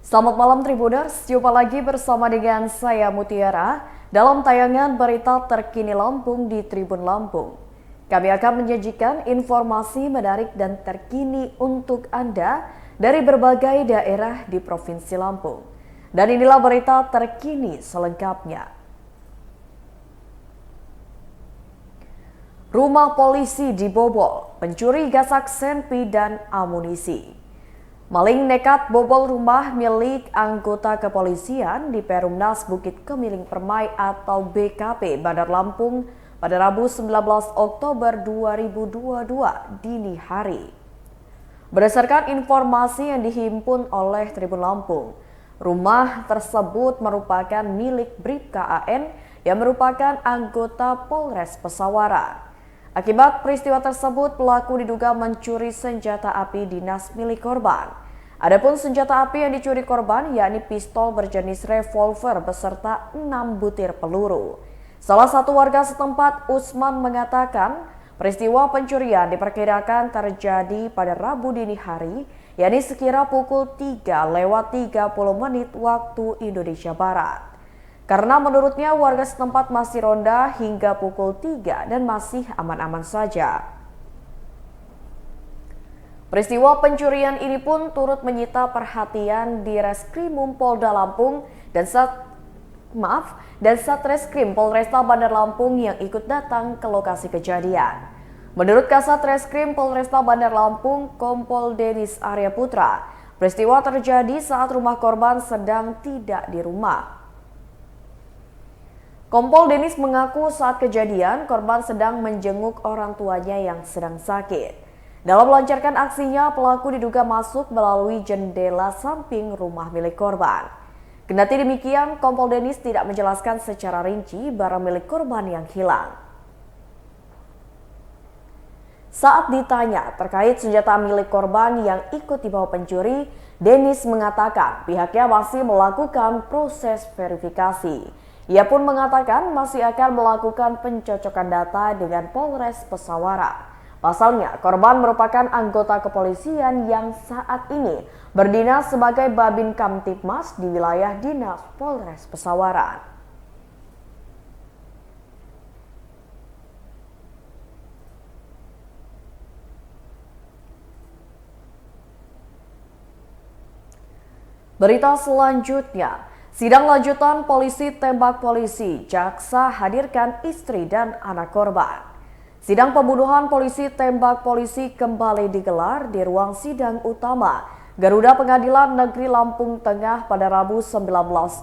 Selamat malam Tribuners, jumpa lagi bersama dengan saya Mutiara dalam tayangan berita terkini Lampung di Tribun Lampung. Kami akan menyajikan informasi menarik dan terkini untuk Anda dari berbagai daerah di Provinsi Lampung. Dan inilah berita terkini selengkapnya. Rumah polisi dibobol, pencuri gasak senpi dan amunisi. Maling nekat bobol rumah milik anggota kepolisian di Perumnas Bukit Kemiling Permai atau BKP Bandar Lampung pada Rabu 19 Oktober 2022 dini hari. Berdasarkan informasi yang dihimpun oleh Tribun Lampung, rumah tersebut merupakan milik Bribka AN yang merupakan anggota Polres Pesawaran. Akibat peristiwa tersebut, pelaku diduga mencuri senjata api dinas milik korban. Adapun senjata api yang dicuri korban yakni pistol berjenis revolver beserta 6 butir peluru. Salah satu warga setempat, Usman, mengatakan peristiwa pencurian diperkirakan terjadi pada Rabu dini hari, yakni sekira pukul 3:30 waktu Indonesia Barat. Karena menurutnya warga setempat masih ronda hingga pukul 3 dan masih aman-aman saja. Peristiwa pencurian ini pun turut menyita perhatian di Reskrimum Polda Lampung dan Satreskrim Polresta Bandar Lampung yang ikut datang ke lokasi kejadian. Menurut Kasat Reskrim Polresta Bandar Lampung, Kompol Denis Arya Putra, peristiwa terjadi saat rumah korban sedang tidak di rumah. Kompol Denis mengaku saat kejadian korban sedang menjenguk orang tuanya yang sedang sakit. Dalam melancarkan aksinya, pelaku diduga masuk melalui jendela samping rumah milik korban. Kendati demikian, Kompol Denis tidak menjelaskan secara rinci barang milik korban yang hilang. Saat ditanya terkait senjata milik korban yang ikut dibawa pencuri, Denis mengatakan pihaknya masih melakukan proses verifikasi. Ia pun mengatakan masih akan melakukan pencocokan data dengan Polres Pesawaran. Pasalnya, korban merupakan anggota kepolisian yang saat ini berdinas sebagai Babin Kamtibmas di wilayah dinas Polres Pesawaran. Berita selanjutnya. Sidang lanjutan polisi tembak polisi, jaksa hadirkan istri dan anak korban. Sidang pembunuhan polisi tembak polisi kembali digelar di ruang sidang utama Garuda Pengadilan Negeri Lampung Tengah pada Rabu 19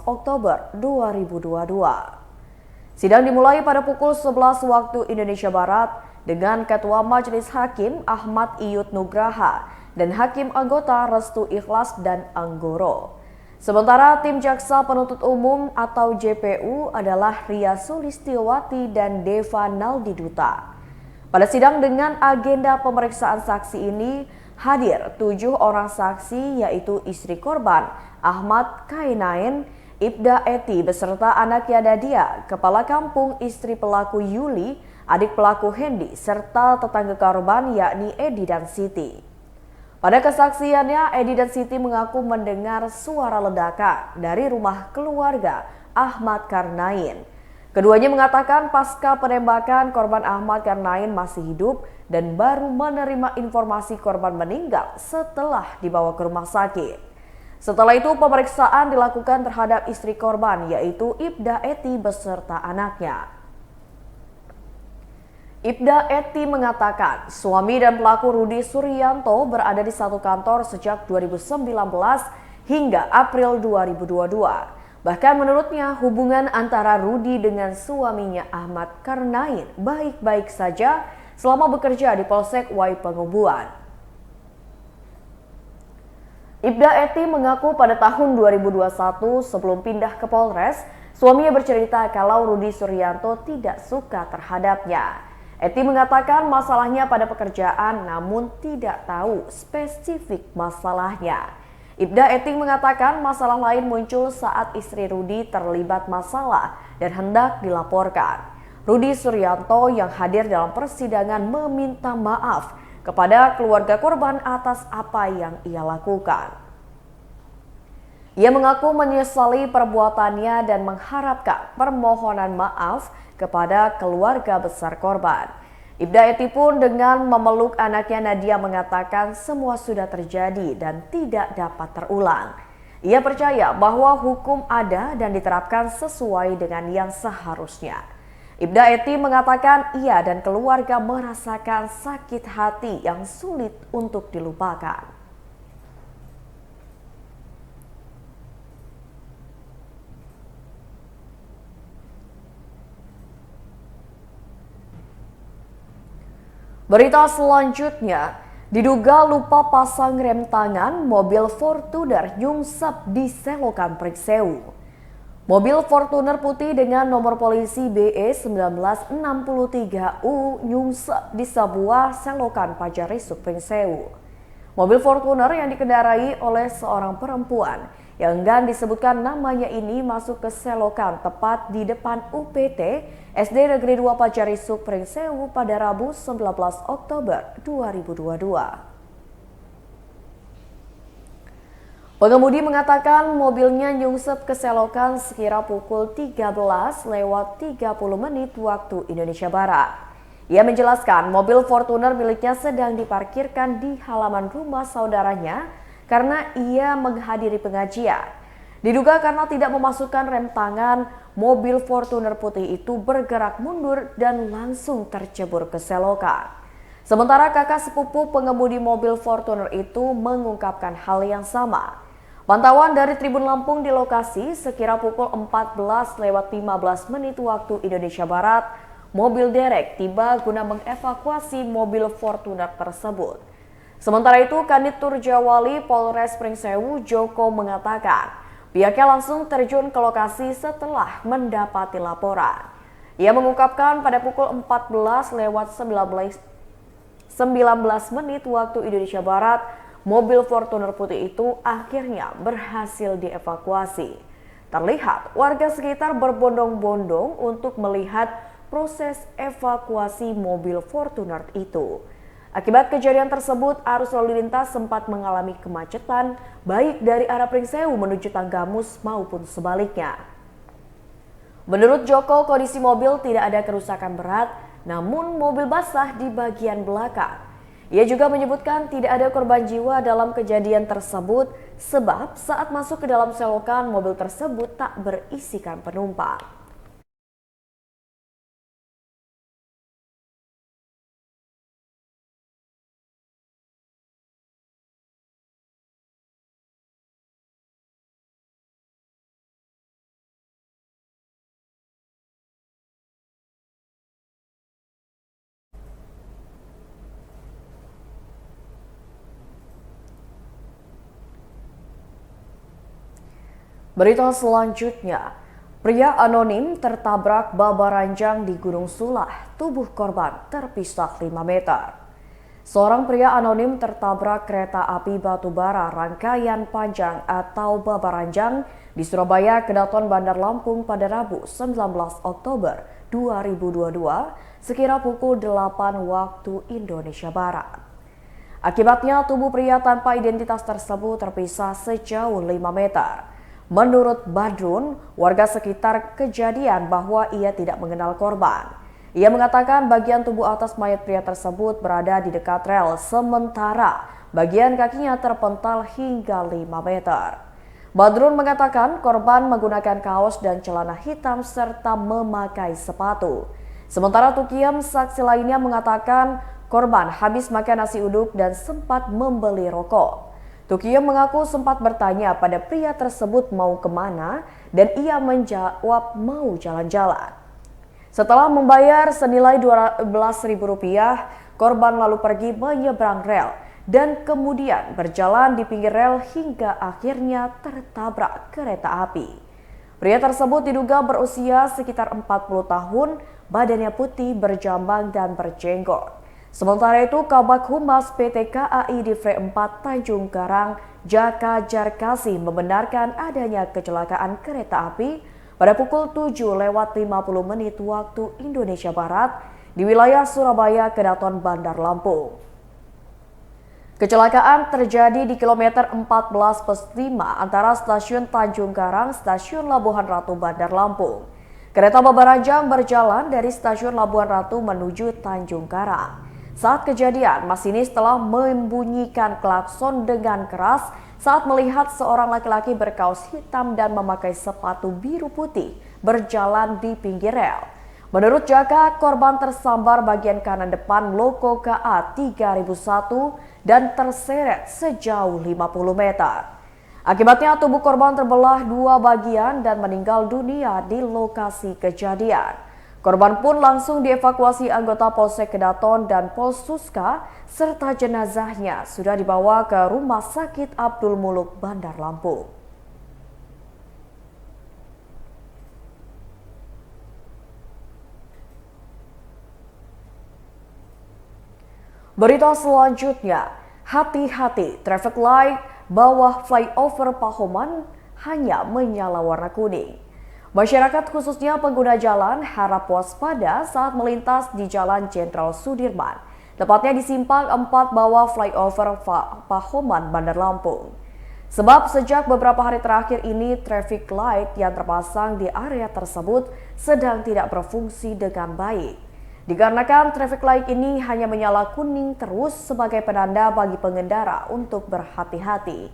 Oktober 2022. Sidang dimulai pada pukul 11 waktu Indonesia Barat dengan Ketua Majelis Hakim Ahmad Iyut Nugraha dan Hakim anggota Restu Ikhlas dan Anggoro. Sementara tim Jaksa Penuntut Umum atau JPU adalah Ria Sulistiowati dan Deva Naldiduta. Pada sidang dengan agenda pemeriksaan saksi ini hadir 7 orang saksi yaitu istri korban Ahmad Kainain, Ibda Eti beserta anaknya Dadia, kepala kampung istri pelaku Yuli, adik pelaku Hendi, serta tetangga korban yakni Edi dan Siti. Pada kesaksiannya, Edi dan Siti mengaku mendengar suara ledakan dari rumah keluarga Ahmad Karnain. Keduanya mengatakan pasca penembakan korban Ahmad Karnain masih hidup dan baru menerima informasi korban meninggal setelah dibawa ke rumah sakit. Setelah itu pemeriksaan dilakukan terhadap istri korban yaitu Ibda Eti beserta anaknya. Ibda Eti mengatakan suami dan pelaku Rudi Suryanto berada di satu kantor sejak 2019 hingga April 2022. Bahkan menurutnya hubungan antara Rudi dengan suaminya Ahmad Karnain baik-baik saja selama bekerja di Polsek Wai Pengubuan. Ibda Eti mengaku pada tahun 2021 sebelum pindah ke Polres, suaminya bercerita kalau Rudi Suryanto tidak suka terhadapnya. Eti mengatakan masalahnya pada pekerjaan namun tidak tahu spesifik masalahnya. Ibda Eti mengatakan masalah lain muncul saat istri Rudi terlibat masalah dan hendak dilaporkan. Rudi Suryanto yang hadir dalam persidangan meminta maaf kepada keluarga korban atas apa yang ia lakukan. Ia mengaku menyesali perbuatannya dan mengharapkan permohonan maaf kepada keluarga besar korban. Ibda Eti pun dengan memeluk anaknya Nadia mengatakan semua sudah terjadi dan tidak dapat terulang. Ia percaya bahwa hukum ada dan diterapkan sesuai dengan yang seharusnya. Ibda Eti mengatakan ia dan keluarga merasakan sakit hati yang sulit untuk dilupakan. Berita selanjutnya, diduga lupa pasang rem tangan, mobil Fortuner nyungsep di selokan Pringsewu. Mobil Fortuner putih dengan nomor polisi BE 1963U nyungsep di sebuah selokan Pajarisuk Pringsewu. Mobil Fortuner yang dikendarai oleh seorang perempuan yang enggan disebutkan namanya ini masuk ke selokan tepat di depan UPT SD Negeri 2 Pajarisuk Pringsewu pada Rabu 19 Oktober 2022. Pengemudi mengatakan mobilnya nyungsep ke selokan sekira pukul 13:30 waktu Indonesia Barat. Ia menjelaskan mobil Fortuner miliknya sedang diparkirkan di halaman rumah saudaranya karena ia menghadiri pengajian. Diduga karena tidak memasukkan rem tangan, mobil Fortuner putih itu bergerak mundur dan langsung tercebur ke selokan. Sementara kakak sepupu pengemudi mobil Fortuner itu mengungkapkan hal yang sama. Pantauan dari Tribun Lampung di lokasi sekira pukul 14:15 waktu Indonesia Barat, mobil derek tiba guna mengevakuasi mobil Fortuner tersebut. Sementara itu, Kanit Turjawali Polres Pringsewu Joko mengatakan pihaknya langsung terjun ke lokasi setelah mendapati laporan. Ia mengungkapkan pada pukul 14:19 waktu Indonesia Barat, mobil Fortuner putih itu akhirnya berhasil dievakuasi. Terlihat warga sekitar berbondong-bondong untuk melihat proses evakuasi mobil Fortuner itu. Akibat kejadian tersebut, arus lalu lintas sempat mengalami kemacetan baik dari arah Pringsewu menuju Tanggamus maupun sebaliknya. Menurut Joko, kondisi mobil tidak ada kerusakan berat, namun mobil basah di bagian belakang. Ia juga menyebutkan tidak ada korban jiwa dalam kejadian tersebut sebab saat masuk ke dalam selokan mobil tersebut tak berisikan penumpang. Berita selanjutnya, pria anonim tertabrak babaranjang di Gunung Sulah, tubuh korban terpisah 5 meter. Seorang pria anonim tertabrak kereta api batubara rangkaian panjang atau babaranjang di Surabaya Kedaton Bandar Lampung pada Rabu 19 Oktober 2022 sekira pukul 8 waktu Indonesia Barat. Akibatnya tubuh pria tanpa identitas tersebut terpisah sejauh 5 meter. Menurut Badrun, warga sekitar kejadian bahwa ia tidak mengenal korban. Ia mengatakan bagian tubuh atas mayat pria tersebut berada di dekat rel, sementara bagian kakinya terpental hingga 5 meter. Badrun mengatakan korban menggunakan kaos dan celana hitam serta memakai sepatu. Sementara Tukiem, saksi lainnya mengatakan korban habis makan nasi uduk dan sempat membeli rokok. Tukiem mengaku sempat bertanya pada pria tersebut mau kemana dan ia menjawab mau jalan-jalan. Setelah membayar senilai Rp12.000, korban lalu pergi menyeberang rel dan kemudian berjalan di pinggir rel hingga akhirnya tertabrak kereta api. Pria tersebut diduga berusia sekitar 40 tahun, badannya putih, berjambang dan berjenggot. Sementara itu, Kabag Humas PT KAI Divre 4 Tanjung Karang, Jaka Jarkasi membenarkan adanya kecelakaan kereta api pada pukul 7:50 waktu Indonesia Barat di wilayah Surabaya Kedaton Bandar Lampung. Kecelakaan terjadi di kilometer 14+5 antara stasiun Tanjung Karang, stasiun Labuhan Ratu, Bandar Lampung. Kereta Babarajam berjalan dari stasiun Labuhan Ratu menuju Tanjung Karang. Saat kejadian, masinis telah membunyikan klakson dengan keras saat melihat seorang laki-laki berkaos hitam dan memakai sepatu biru putih berjalan di pinggir rel. Menurut Jaka, korban tersambar bagian kanan depan logo KA 3001 dan terseret sejauh 50 meter. Akibatnya tubuh korban terbelah dua bagian dan meninggal dunia di lokasi kejadian. Korban pun langsung dievakuasi anggota Polsek Kedaton dan Polsuska serta jenazahnya sudah dibawa ke Rumah Sakit Abdul Muluk Bandar Lampung. Berita selanjutnya, hati-hati traffic light bawah flyover Pahoman hanya menyala warna kuning. Masyarakat khususnya pengguna jalan harap waspada saat melintas di Jalan Jenderal Sudirman, tepatnya di simpang 4 bawah flyover Pahoman, Bandar Lampung. Sebab sejak beberapa hari terakhir ini traffic light yang terpasang di area tersebut sedang tidak berfungsi dengan baik. Dikarenakan traffic light ini hanya menyala kuning terus sebagai penanda bagi pengendara untuk berhati-hati.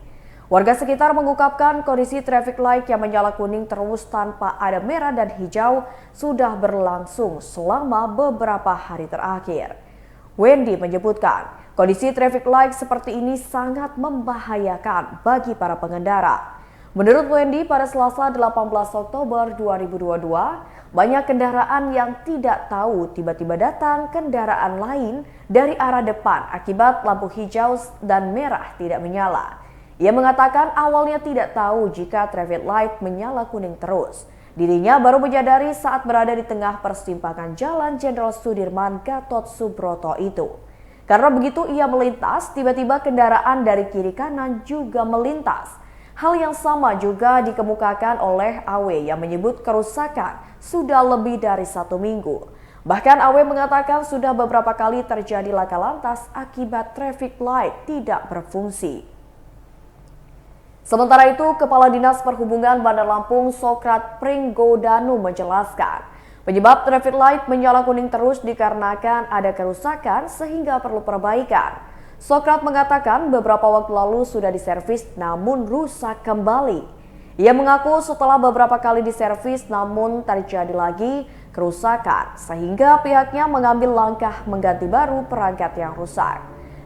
Warga sekitar mengungkapkan kondisi traffic light yang menyala kuning terus tanpa ada merah dan hijau sudah berlangsung selama beberapa hari terakhir. Wendy menyebutkan kondisi traffic light seperti ini sangat membahayakan bagi para pengendara. Menurut Wendy, pada Selasa 18 Oktober 2022, banyak kendaraan yang tidak tahu tiba-tiba datang kendaraan lain dari arah depan akibat lampu hijau dan merah tidak menyala. Ia mengatakan awalnya tidak tahu jika traffic light menyala kuning terus. Dirinya baru menyadari saat berada di tengah persimpangan Jalan Jenderal Sudirman Gatot Subroto itu. Karena begitu ia melintas, tiba-tiba kendaraan dari kiri kanan juga melintas. Hal yang sama juga dikemukakan oleh AW yang menyebut kerusakan sudah lebih dari 1 minggu. Bahkan AW mengatakan sudah beberapa kali terjadi laka lantas akibat traffic light tidak berfungsi. Sementara itu, Kepala Dinas Perhubungan Bandar Lampung Sokrat Pringgodanu menjelaskan, penyebab traffic light menyala kuning terus dikarenakan ada kerusakan sehingga perlu perbaikan. Sokrat mengatakan beberapa waktu lalu sudah diservis namun rusak kembali. Ia mengaku setelah beberapa kali diservis namun terjadi lagi kerusakan sehingga pihaknya mengambil langkah mengganti baru perangkat yang rusak.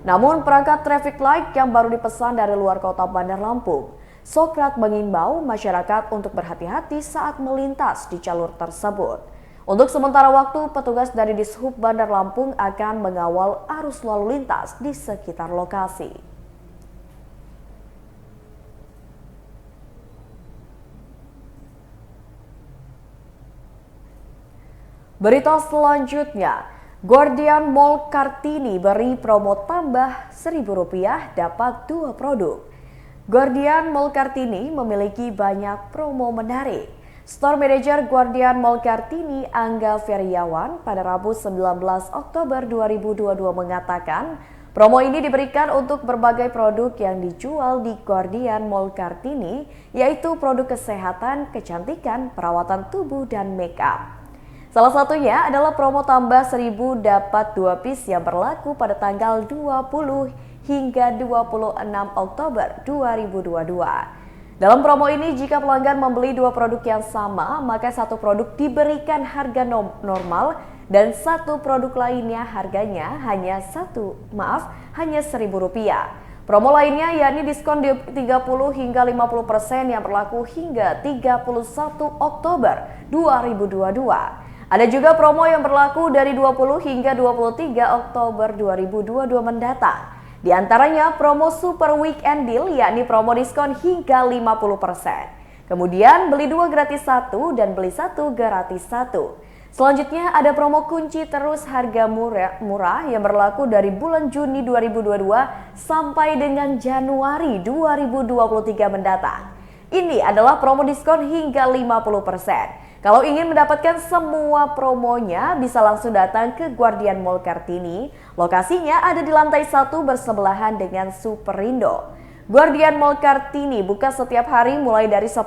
Namun perangkat traffic light yang baru dipesan dari luar kota Bandar Lampung. Sokrat mengimbau masyarakat untuk berhati-hati saat melintas di jalur tersebut. Untuk sementara waktu, petugas dari Dishub Bandar Lampung akan mengawal arus lalu lintas di sekitar lokasi. Berita selanjutnya, Guardian Mall Kartini beri promo tambah Rp1.000 dapat 2 produk. Guardian Mall Kartini memiliki banyak promo menarik. Store Manager Guardian Mall Kartini Angga Feriawan pada Rabu 19 Oktober 2022 mengatakan promo ini diberikan untuk berbagai produk yang dijual di Guardian Mall Kartini, yaitu produk kesehatan, kecantikan, perawatan tubuh, dan make up. Salah satunya adalah promo tambah 1.000 dapat 2 piece yang berlaku pada tanggal 20 hingga 26 Oktober 2022. Dalam promo ini, jika pelanggan membeli 2 produk yang sama, maka 1 produk diberikan harga normal dan 1 produk lainnya harganya hanya Rp1.000. Promo lainnya yakni diskon 30 hingga 50% yang berlaku hingga 31 Oktober 2022. Ada juga promo yang berlaku dari 20 hingga 23 Oktober 2022 mendatang. Di antaranya promo Super Weekend Deal yakni promo diskon hingga 50%. Kemudian beli 2 gratis 1 dan beli 1 gratis 1. Selanjutnya ada promo kunci terus harga murah yang berlaku dari bulan Juni 2022 sampai dengan Januari 2023 mendatang. Ini adalah promo diskon hingga 50%. Kalau ingin mendapatkan semua promonya, bisa langsung datang ke Guardian Mall Kartini. Lokasinya ada di lantai 1 bersebelahan dengan Superindo. Guardian Mall Kartini buka setiap hari mulai dari 10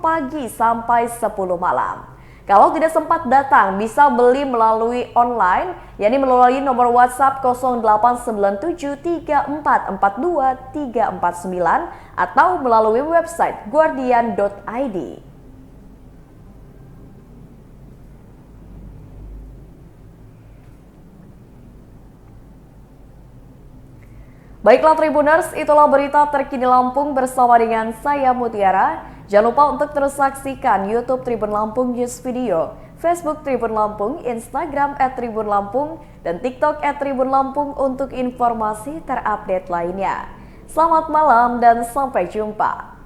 pagi sampai 10 malam. Kalau tidak sempat datang, bisa beli melalui online, yakni melalui nomor WhatsApp 0897344239 atau melalui website guardian.id. Baiklah Tribuners, itulah berita terkini Lampung bersama dengan saya Mutiara. Jangan lupa untuk terus saksikan YouTube Tribun Lampung News Video, Facebook Tribun Lampung, Instagram @tribunlampung, dan TikTok @tribunlampung untuk informasi terupdate lainnya. Selamat malam dan sampai jumpa.